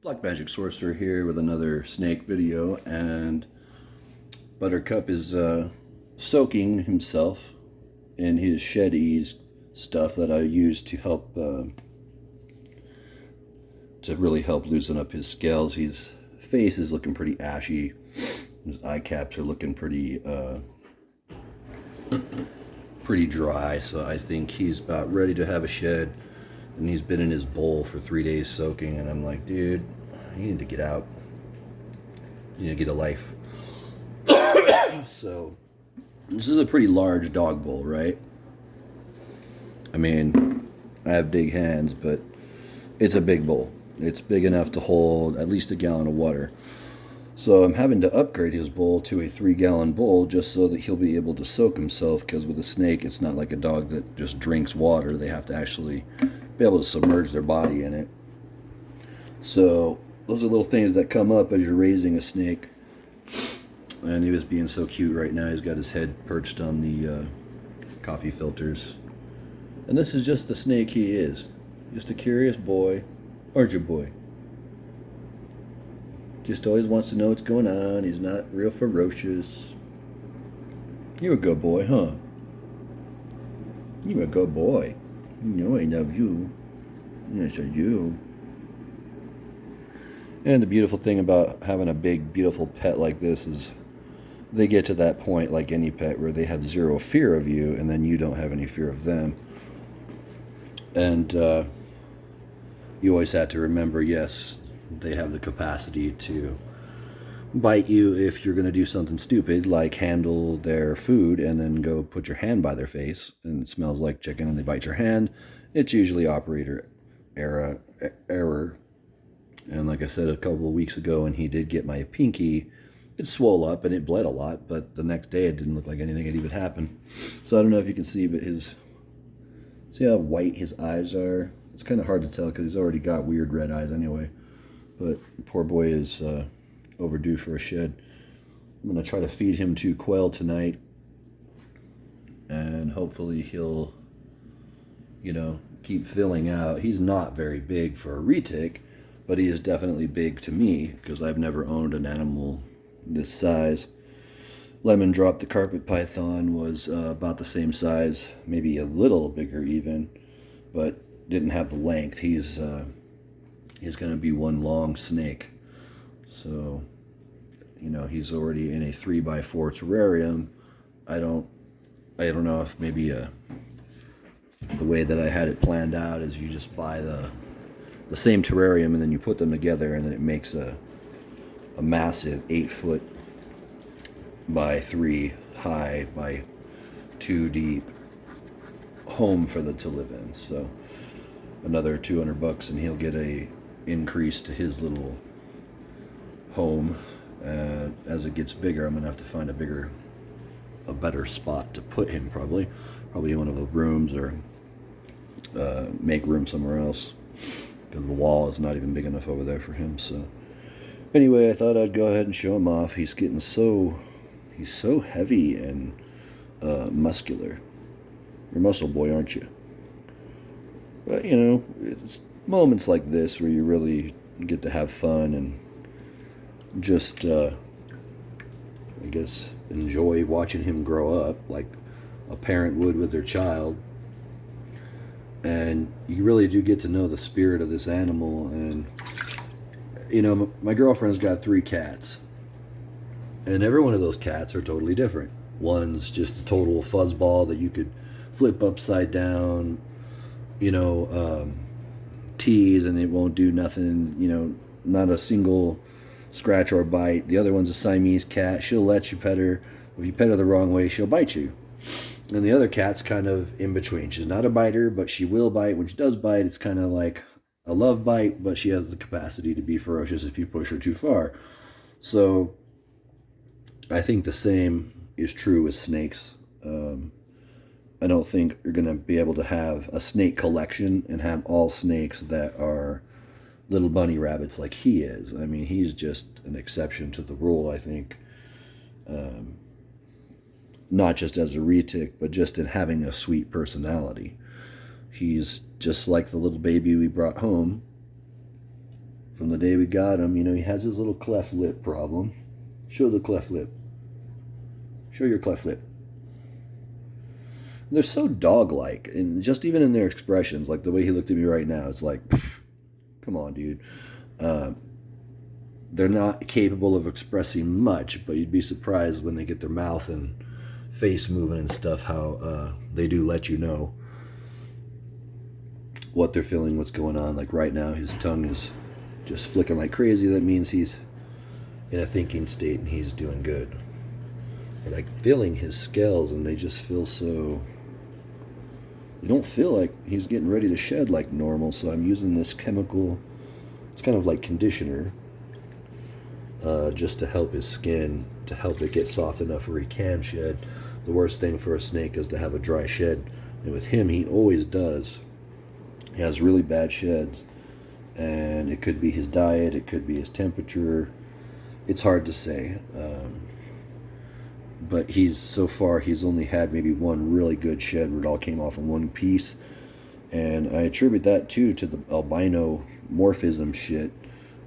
Black Magic Sorcerer here with another snake video, and Buttercup is soaking himself in his shed ease stuff that I use to help to really help loosen up his scales. His face is looking pretty ashy. His eye caps are looking pretty dry, so I think he's about ready to have a shed. And he's been in his bowl for 3 days soaking, and I'm like, dude, you need to get out. You need to get a life. So, this is a pretty large dog bowl, right? I mean, I have big hands, but it's a big bowl. It's big enough to hold at least a gallon of water. So I'm having to upgrade his bowl to a 3-gallon bowl just so that he'll be able to soak himself, because with a snake, it's not like a dog that just drinks water. They have to actually be able to submerge their body in it. So those are little things that come up as you're raising a snake. And he was being so cute right now. He's got his head perched on the coffee filters. And this is just the snake he is. Just a curious boy. Aren't you, boy? Just always wants to know what's going on. He's not real ferocious. You're a good boy, huh? You're a good boy. You know I love you. Yes, I do. And the beautiful thing about having a big, beautiful pet like this is they get to that point, like any pet, where they have zero fear of you, and then you don't have any fear of them. And you always have to remember, yes, they have the capacity to bite you if you're going to do something stupid, like handle their food and then go put your hand by their face and it smells like chicken and they bite your hand. It's usually operator error. And like I said a couple of weeks ago, when he did get my pinky, it swole up and it bled a lot, but the next day it didn't look like anything had even happened. So I don't know if you can see, but see how white his eyes are? It's kind of hard to tell because he's already got weird red eyes anyway. But poor boy is overdue for a shed. I'm going to try to feed him to quail tonight. And hopefully he'll, keep filling out. He's not very big for a retic, but he is definitely big to me because I've never owned an animal this size. Lemon Drop, the carpet python, was about the same size, maybe a little bigger even, but didn't have the length. He's going to be one long snake. So, he's already in a 3x4 terrarium. I don't know if maybe the way that I had it planned out is you just buy the same terrarium and then you put them together and then it makes a massive 8-foot by 3 high by 2 deep home for them to live in. So another $200 and he'll get a increase to his little home. As it gets bigger, I'm gonna have to find a better spot to put him, probably in one of the rooms, or make room somewhere else, because the wall is not even big enough over there for him. So anyway, I thought I'd go ahead and show him off. He's so heavy and muscular. You're a muscle boy, aren't you? But it's moments like this where you really get to have fun and just I guess enjoy watching him grow up like a parent would with their child. And you really do get to know the spirit of this animal. And my girlfriend's got 3 cats, and every one of those cats are totally different. One's just a total fuzzball that you could flip upside down, tease, and it won't do nothing, not a single scratch or bite. The other one's a Siamese cat. She'll let you pet her. If you pet her the wrong way, she'll bite you. And the other cat's kind of in between. She's not a biter, but she will bite. When she does bite, it's kind of like a love bite, but she has the capacity to be ferocious if you push her too far. So I think the same is true with snakes. I don't think you're going to be able to have a snake collection and have all snakes that are little bunny rabbits like he is. I mean, he's just an exception to the rule, I think. Not just as a retic, but just in having a sweet personality. He's just like the little baby we brought home from the day we got him. You know, he has his little cleft lip problem. Show the cleft lip. Show your cleft lip. They're so dog-like, and just even in their expressions, like the way he looked at me right now, it's like, come on, dude. They're not capable of expressing much, but you'd be surprised when they get their mouth and face moving and stuff, how they do let you know what they're feeling, what's going on. Like right now, his tongue is just flicking like crazy. That means he's in a thinking state and he's doing good. But like feeling his scales, and they just feel so... You don't feel like he's getting ready to shed like normal, so I'm using this chemical, it's kind of like conditioner, just to help his skin, to help it get soft enough where he can shed. The worst thing for a snake is to have a dry shed, and with him, he always does. He has really bad sheds, and it could be his diet, it could be his temperature. It's hard to say. But so far he's only had maybe one really good shed where it all came off in one piece, and I attribute that too to the albino morphism shit.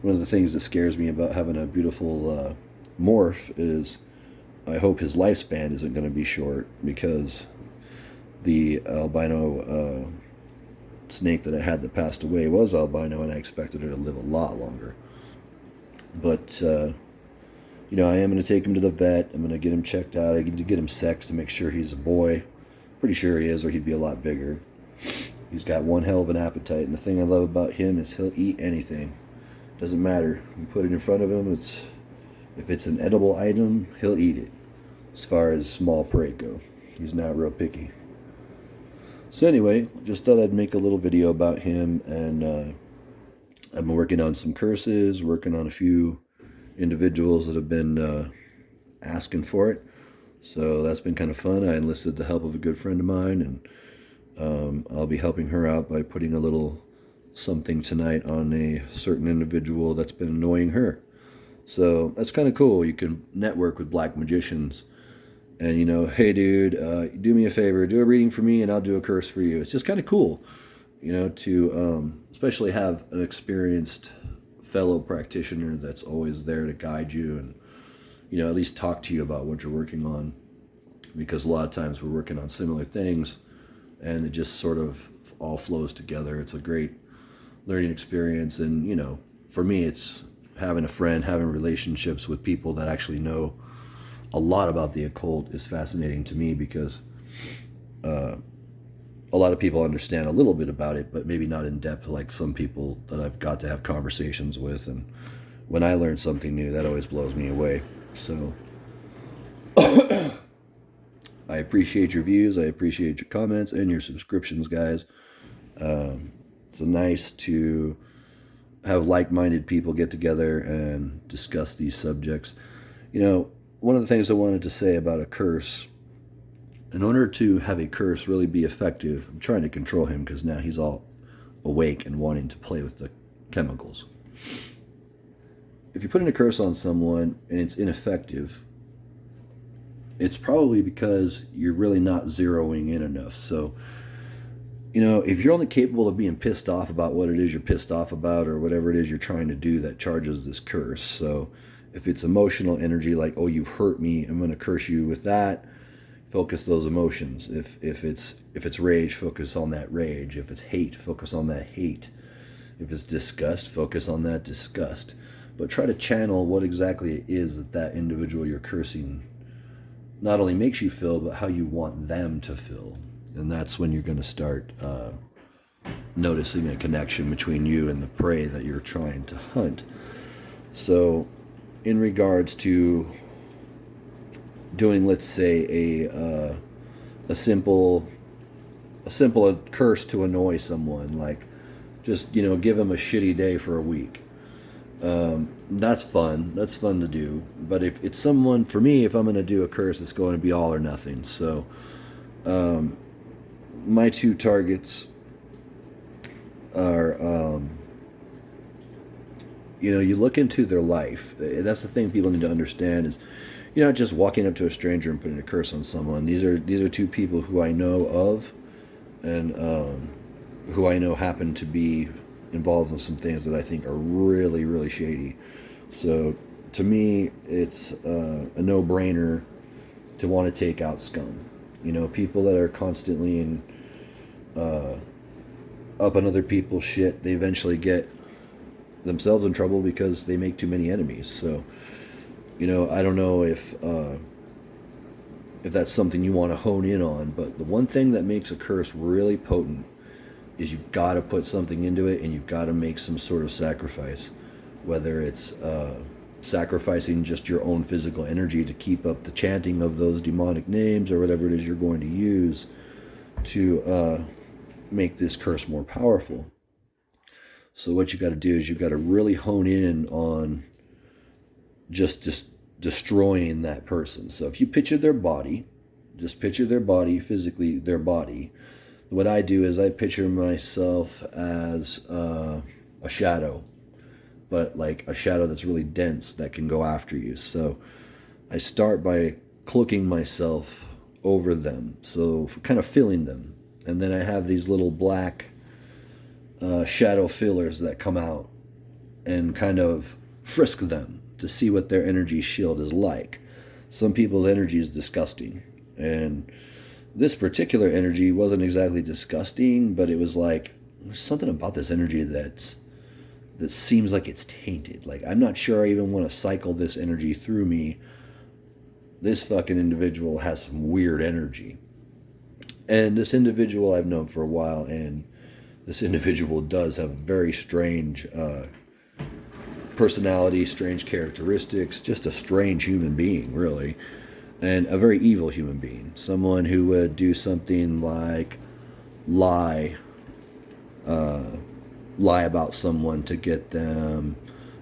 One of the things that scares me about having a beautiful morph is I hope his lifespan isn't going to be short, because the albino snake that I had that passed away was albino, and I expected her to live a lot longer. But you know, I am going to take him to the vet. I'm going to get him checked out. I need to get him sexed to make sure he's a boy. Pretty sure he is, or he'd be a lot bigger. He's got one hell of an appetite, and the thing I love about him is he'll eat anything. Doesn't matter. You put it in front of him, if it's an edible item, he'll eat it. As far as small prey go, he's not real picky. So anyway, just thought I'd make a little video about him, and I've been working on some curses, working on a few individuals that have been asking for it, so that's been kind of fun. I enlisted the help of a good friend of mine, and I'll be helping her out by putting a little something tonight on a certain individual that's been annoying her. So that's kind of cool. You can network with black magicians, and you know, hey dude, do me a favor, do a reading for me and I'll do a curse for you. It's just kind of cool, you know, to especially have an experienced fellow practitioner that's always there to guide you and, you know, at least talk to you about what you're working on, because a lot of times we're working on similar things and it just sort of all flows together. It's a great learning experience, and you know, for me, it's having a friend, having relationships with people that actually know a lot about the occult is fascinating to me, because a lot of people understand a little bit about it, but maybe not in depth like some people that I've got to have conversations with. And when I learn something new, that always blows me away. So I appreciate your views. I appreciate your comments and your subscriptions, guys. It's nice to have like-minded people get together and discuss these subjects. You know, one of the things I wanted to say about a curse, in order to have a curse really be effective, I'm trying to control him because now he's all awake and wanting to play with the chemicals. If you put in a curse on someone and it's ineffective, it's probably because you're really not zeroing in enough. So, you know, if you're only capable of being pissed off about what it is you're pissed off about, or whatever it is you're trying to do that charges this curse. So if it's emotional energy, like, oh, you've hurt me, I'm going to curse you with that, focus those emotions. If it's rage, focus on that rage. If it's hate, focus on that hate. If it's disgust, focus on that disgust. But try to channel what exactly it is that individual you're cursing not only makes you feel, but how you want them to feel. And that's when you're going to start noticing a connection between you and the prey that you're trying to hunt. So in regards to doing, let's say, a simple curse to annoy someone, like just, you know, give them a shitty day for a week. That's fun. That's fun to do. But if it's someone, for me, if I'm going to do a curse, it's going to be all or nothing. So my two targets are, you know, you look into their life. That's the thing people need to understand is, you're not just walking up to a stranger and putting a curse on someone. These are two people who I know of, and who I know happen to be involved in some things that I think are really, really shady. So to me, it's a no-brainer to want to take out scum. You know, people that are constantly in up on other people's shit, they eventually get themselves in trouble because they make too many enemies. So, you know, I don't know if that's something you want to hone in on, but the one thing that makes a curse really potent is you've got to put something into it and you've got to make some sort of sacrifice, whether it's sacrificing just your own physical energy to keep up the chanting of those demonic names or whatever it is you're going to use to make this curse more powerful. So what you got to do is you've got to really hone in on just destroying that person. So if you picture their body, just picture their body, physically their body. What I do is I picture myself as a shadow, but like a shadow that's really dense that can go after you. So I start by cloaking myself over them, so kind of filling them. And then I have these little black shadow fillers that come out and kind of frisk them to see what their energy shield is like. Some people's energy is disgusting, and this particular energy wasn't exactly disgusting, but it was like there's something about this energy that seems like it's tainted. Like, I'm not sure I even want to cycle this energy through me. This fucking individual has some weird energy. And this individual I've known for a while, and this individual does have very strange personality, strange characteristics, just a strange human being, really. And a very evil human being. Someone who would do something like lie about someone to get them,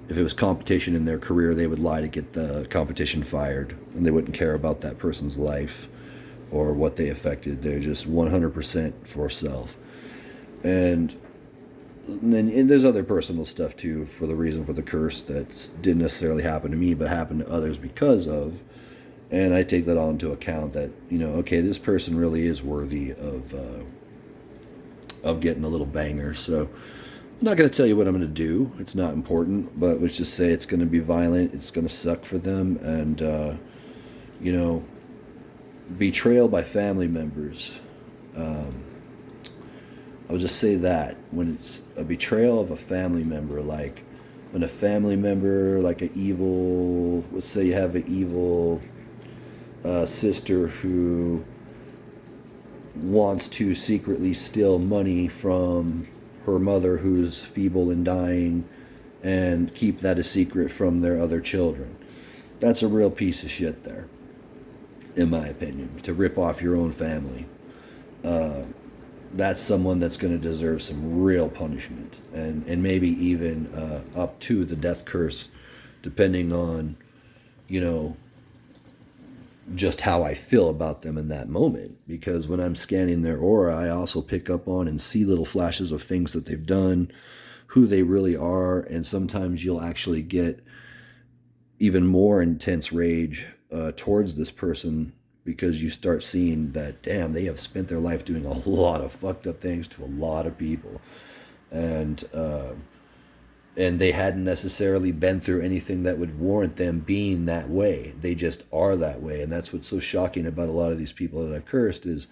if it was competition in their career, they would lie to get the competition fired, and they wouldn't care about that person's life or what they affected. They're just 100% for self. And there's other personal stuff too, for the reason for the curse that didn't necessarily happen to me but happened to others because of. And I take that all into account, that, you know, okay, this person really is worthy of getting a little banger. So I'm not going to tell you what I'm going to do. It's not important, but let's just say it's going to be violent. It's going to suck for them. And, you know, betrayal by family members. I'll just say that when it's a betrayal of a family member, like when a family member, like an evil, let's say you have an evil sister who wants to secretly steal money from her mother who's feeble and dying and keep that a secret from their other children. That's a real piece of shit there, in my opinion, to rip off your own family. That's someone that's going to deserve some real punishment, and maybe even up to the death curse, depending on, you know, just how I feel about them in that moment. Because when I'm scanning their aura, I also pick up on and see little flashes of things that they've done, who they really are, and sometimes you'll actually get even more intense rage towards this person, because you start seeing that, damn, they have spent their life doing a lot of fucked up things to a lot of people. And they hadn't necessarily been through anything that would warrant them being that way. They just are that way. And that's what's so shocking about a lot of these people that I've cursed, is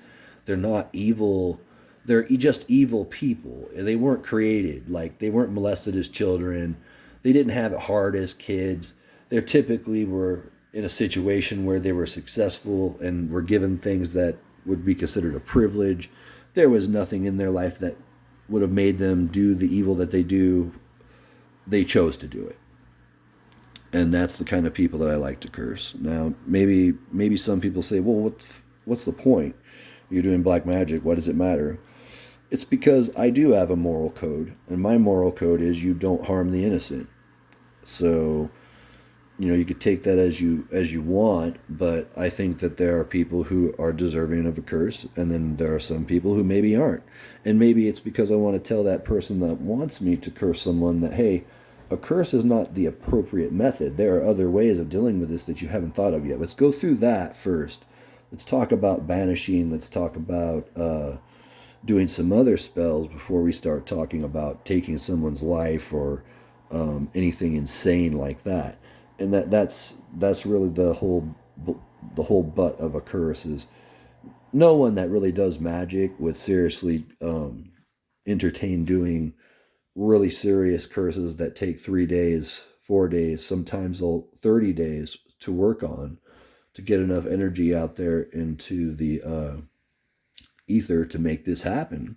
they're not evil. They're just evil people. They weren't created. Like, they weren't molested as children. They didn't have it hard as kids. They typically were in a situation where they were successful and were given things that would be considered a privilege. There was nothing in their life that would have made them do the evil that they do. They chose to do it. And that's the kind of people that I like to curse. Now, maybe some people say, well, what's the point? You're doing black magic. Why does it matter? It's because I do have a moral code, and my moral code is you don't harm the innocent. So, you know, you could take that as you want, but I think that there are people who are deserving of a curse, and then there are some people who maybe aren't. And maybe it's because I want to tell that person that wants me to curse someone that, hey, a curse is not the appropriate method. There are other ways of dealing with this that you haven't thought of yet. Let's go through that first. Let's talk about banishing. Let's talk about doing some other spells before we start talking about taking someone's life or anything insane like that. And that's really the whole butt of a curse is no one that really does magic would seriously entertain doing really serious curses that take 3 days, 4 days, sometimes 30 days to work on to get enough energy out there into the ether to make this happen.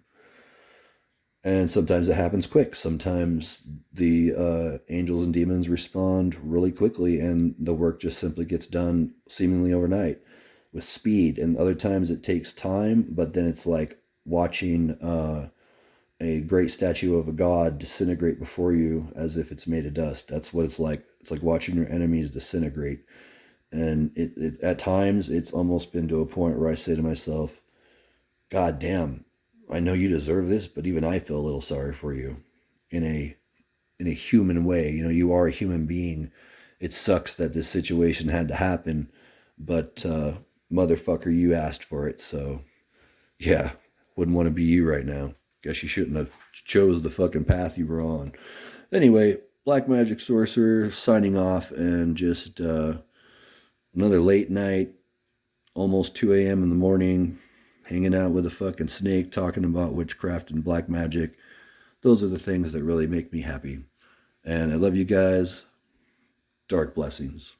And sometimes it happens quick. Sometimes the angels and demons respond really quickly, and the work just simply gets done seemingly overnight with speed. And other times it takes time, but then it's like watching a great statue of a god disintegrate before you as if it's made of dust. That's what it's like. It's like watching your enemies disintegrate. And at times it's almost been to a point where I say to myself, God damn, I know you deserve this, but even I feel a little sorry for you in a human way. You know, you are a human being. It sucks that this situation had to happen, but motherfucker, you asked for it, so yeah, wouldn't want to be you right now. Guess you shouldn't have chose the fucking path you were on. Anyway, Black Magic Sorcerer signing off, and just another late night, almost 2 a.m. in the morning, hanging out with a fucking snake, talking about witchcraft and black magic. Those are the things that really make me happy. And I love you guys. Dark blessings.